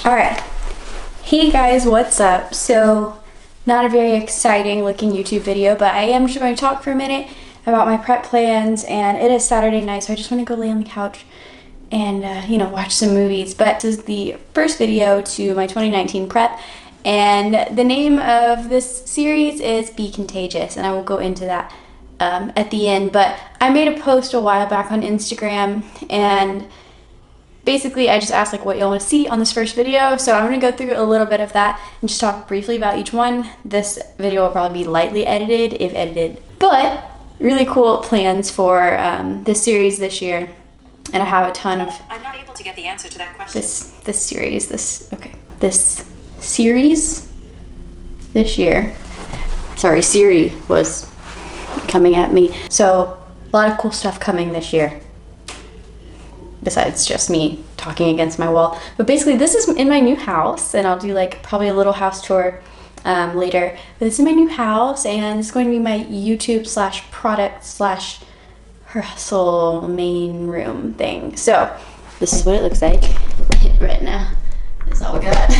Alright, hey guys, what's up? So, not a very exciting looking YouTube video, but I am just going to talk for a minute about my prep plans, and it is Saturday night, so I just want to go lay on the couch and, watch some movies. But this is the first video to my 2019 prep, and the name of this series is Be Contagious, and I will go into that at the end. But I made a post a while back on Instagram, and basically I just asked like what y'all want to see on this first video, so I'm going to go through a little bit of that and just talk briefly about each one. This video will probably be lightly edited, if edited, but really cool plans for this series this year, and I have a ton of I'm not able to get the answer to that question. this series this year. Sorry, Siri was coming at me. So a lot of cool stuff coming this year, besides just me talking against my wall. But basically this is in my new house, and I'll do like probably a little house tour later. But this is my new house, and it's going to be my YouTube / product / hustle main room thing. So this is what it looks like right now. That's all we got.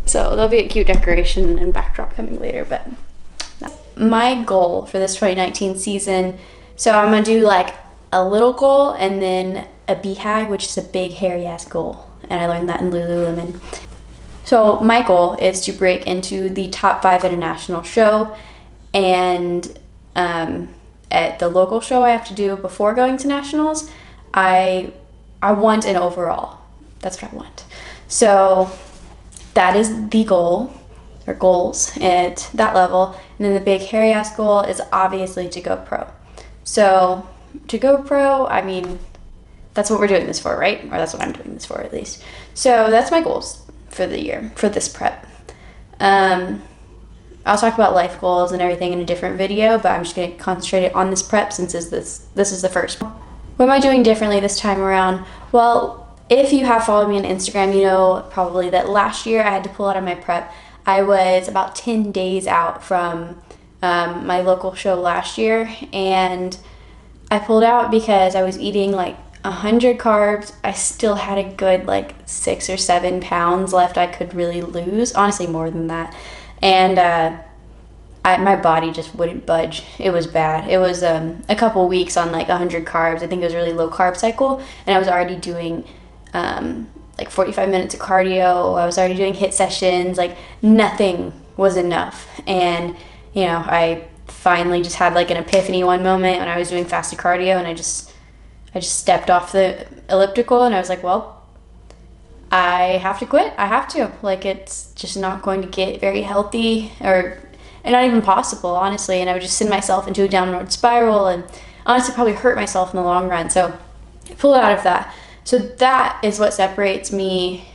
So there'll be a cute decoration and backdrop coming later. But my goal for this 2019 season, so I'm gonna do like a little goal and then a BHAG, which is a big hairy ass goal, and I learned that in Lululemon. So my goal is to break into the top 5 at a national show, and at the local show I have to do before going to nationals, I want an overall. That's what I want. So that is the goal, or goals at that level. And then the big hairy ass goal is obviously to go pro. So to go pro, I mean, that's what we're doing this for, right? Or that's what I'm doing this for, at least. So that's my goals for the year, for this prep. I'll talk about life goals and everything in a different video, but I'm just going to concentrate on this prep since this is the first. What am I doing differently this time around? Well, if you have followed me on Instagram, you know probably that last year I had to pull out of my prep. I was about 10 days out from my local show last year, and I pulled out because I was eating like 100 carbs. I still had a good like 6 or 7 pounds left I could really lose, honestly more than that, and my body just wouldn't budge. It was bad. It was a couple weeks on like 100 carbs. I think it was a really low carb cycle, and I was already doing like 45 minutes of cardio. I was already doing HIIT sessions. Like nothing was enough, and I finally just had like an epiphany one moment when I was doing fasted cardio, and I just stepped off the elliptical, and I was like, well, I have to quit. I have to. Like, it's just not going to get very healthy, and not even possible, honestly. And I would just send myself into a downward spiral, and honestly probably hurt myself in the long run. So I pulled out of that. So that is what separates me,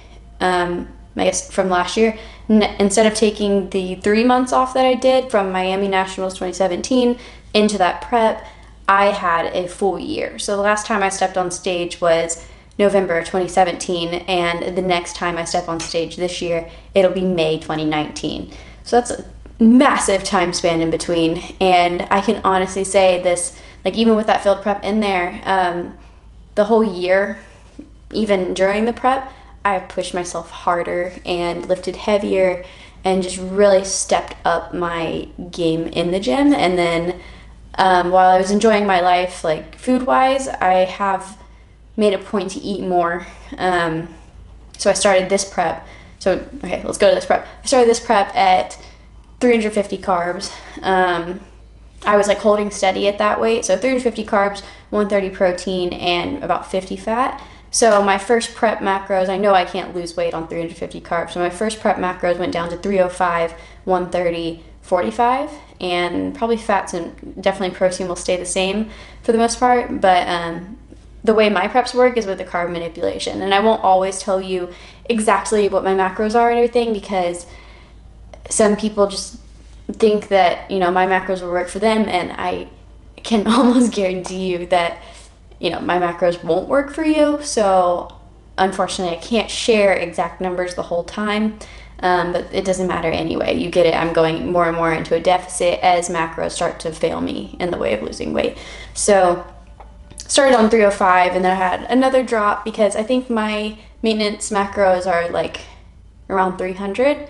I guess, from last year. Instead of taking the 3 months off that I did from Miami Nationals 2017 into that prep, I had a full year. So the last time I stepped on stage was November 2017, and the next time I step on stage this year, it'll be May 2019. So that's a massive time span in between, and I can honestly say this, like even with that field prep in there, the whole year, even during the prep, I pushed myself harder and lifted heavier and just really stepped up my game in the gym. And then while I was enjoying my life, like food-wise, I have made a point to eat more. So I started this prep. So, okay, let's go to this prep. I started this prep at 350 carbs. I was like holding steady at that weight. So 350 carbs, 130 protein, and about 50 fat. So my first prep macros, I know I can't lose weight on 350 carbs. So my first prep macros went down to 305, 130, 45, and probably fats and definitely protein will stay the same for the most part. But the way my preps work is with the carb manipulation. And I won't always tell you exactly what my macros are and everything, because some people just think that, my macros will work for them, and I can almost guarantee you that, my macros won't work for you. So unfortunately, I can't share exact numbers the whole time, but it doesn't matter anyway. You get it. I'm going more and more into a deficit as macros start to fail me in the way of losing weight. So started on 305, and then I had another drop because I think my maintenance macros are like around 300.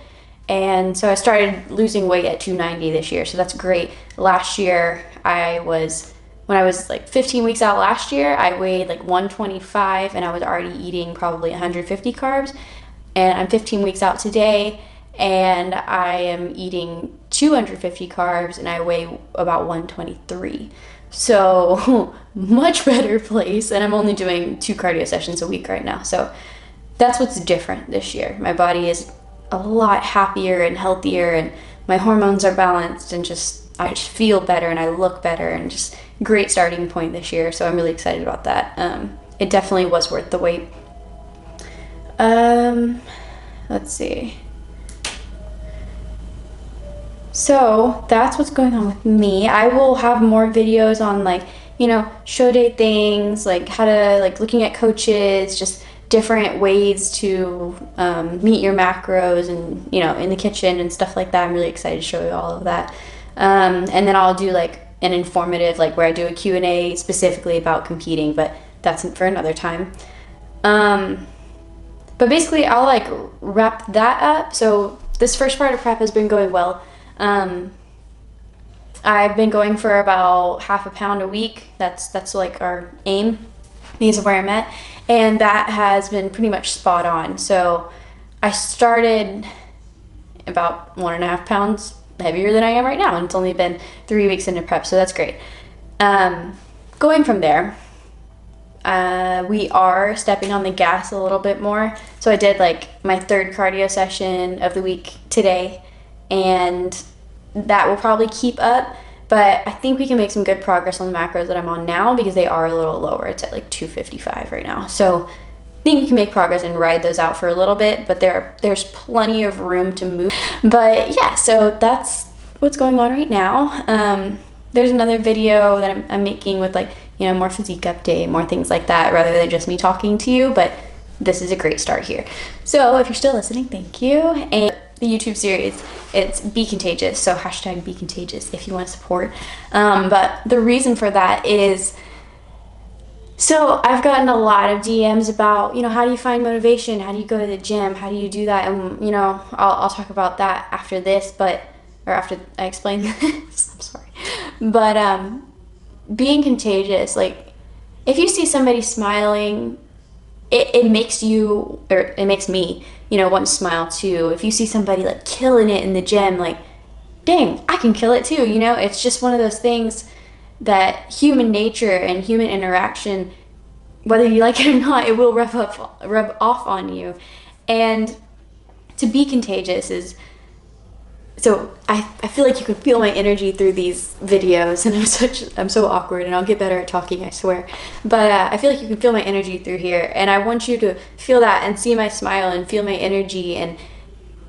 And so I started losing weight at 290 this year. So that's great. Last year, when I was like 15 weeks out last year, I weighed like 125 and I was already eating probably 150 carbs. And I'm 15 weeks out today and I am eating 250 carbs and I weigh about 123. So much better place. And I'm only doing 2 cardio sessions a week right now. So that's what's different this year. My body is a lot happier and healthier and my hormones are balanced and I just feel better and I look better and just great starting point this year. So I'm really excited about that. It definitely was worth the wait. Let's see. So that's what's going on with me. I will have more videos on like, show day things, like how to looking at coaches, just different ways to meet your macros and, in the kitchen and stuff like that. I'm really excited to show you all of that. And then I'll do like an informative, where I do a Q&A specifically about competing, but that's for another time. But basically I'll wrap that up. So this first part of prep has been going well. I've been going for about half a pound a week. That's like our aim. These are where I'm at. And that has been pretty much spot on. So I started about 1.5 pounds heavier than I am right now. And it's only been 3 weeks into prep. So that's great. Going from there, we are stepping on the gas a little bit more. So I did my 3rd cardio session of the week today. And that will probably keep up. But I think we can make some good progress on the macros that I'm on now because they are a little lower. It's at 255 right now. So I think we can make progress and ride those out for a little bit, but there's plenty of room to move. But yeah, so that's what's going on right now. There's another video that I'm making with more physique update, more things like that, rather than just me talking to you, but this is a great start here. So if you're still listening, thank you. And the YouTube series, it's Be Contagious, so hashtag Be Contagious if you want to support. But the reason for that is, so I've gotten a lot of DMs about, how do you find motivation? How do you go to the gym? How do you do that? And, I'll talk about that after this, or after I explain this, I'm sorry. But being contagious, if you see somebody smiling, it makes you, or it makes me, want to smile too. If you see somebody killing it in the gym, dang, I can kill it too. It's just one of those things that human nature and human interaction, whether you like it or not, it will rub off on you. And to be contagious is, so I feel like you can feel my energy through these videos, and I'm so awkward, and I'll get better at talking, I swear. But I feel like you can feel my energy through here, and I want you to feel that and see my smile and feel my energy and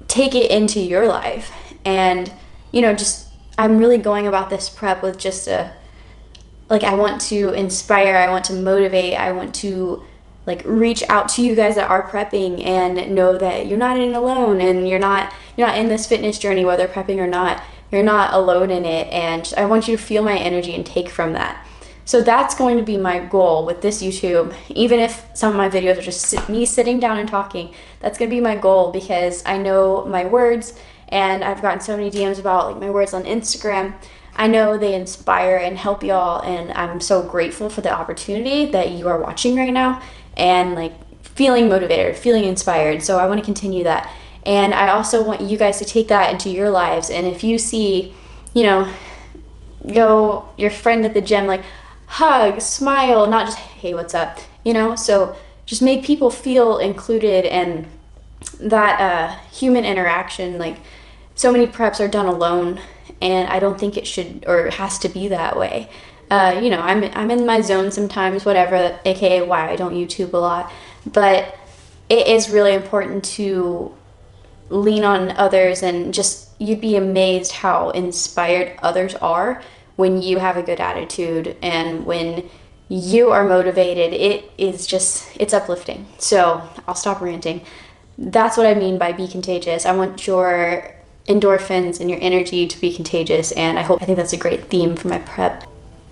take it into your life. And I'm really going about this prep with just I want to inspire, I want to motivate, I want to reach out to you guys that are prepping and know that you're not in it alone, and you're not in this fitness journey, whether prepping or not. You're not alone in it, and I want you to feel my energy and take from that. So that's going to be my goal with this YouTube. Even if some of my videos are just me sitting down and talking, that's going to be my goal, because I know my words, and I've gotten so many DMs about my words on Instagram. I know they inspire and help y'all, and I'm so grateful for the opportunity that you are watching right now and feeling motivated, feeling inspired. So I want to continue that. And I also want you guys to take that into your lives. And if you see, your friend at the gym, hug, smile, not just, hey, what's up, so just make people feel included, and that human interaction. So many preps are done alone, and I don't think it should or has to be that way. I'm in my zone sometimes, whatever, aka why I don't YouTube a lot. But it is really important to lean on others, and just, you'd be amazed how inspired others are when you have a good attitude and when you are motivated. It's uplifting. So I'll stop ranting. That's what I mean by be contagious. I want your endorphins and your energy to be contagious, and I think that's a great theme for my prep.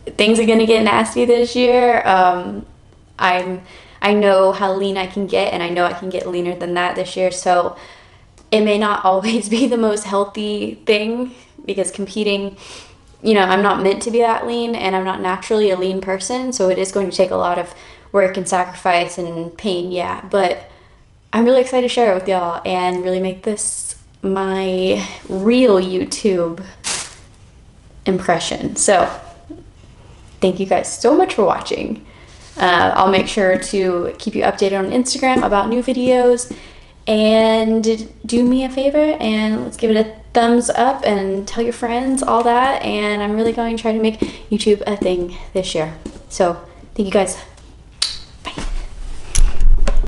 Things are gonna get nasty this year. I I know how lean I can get, and I know I can get leaner than that this year. So it may not always be the most healthy thing, because competing, you know, I'm not meant to be that lean, and I'm not naturally a lean person. So it is going to take a lot of work and sacrifice and pain, yeah. But I'm really excited to share it with y'all and really make this my real YouTube impression. So thank you guys so much for watching. I'll make sure to keep you updated on Instagram about new videos. And do me a favor and let's give it a thumbs up and tell your friends, all that. And I'm really going to try to make YouTube a thing this year. So thank you guys.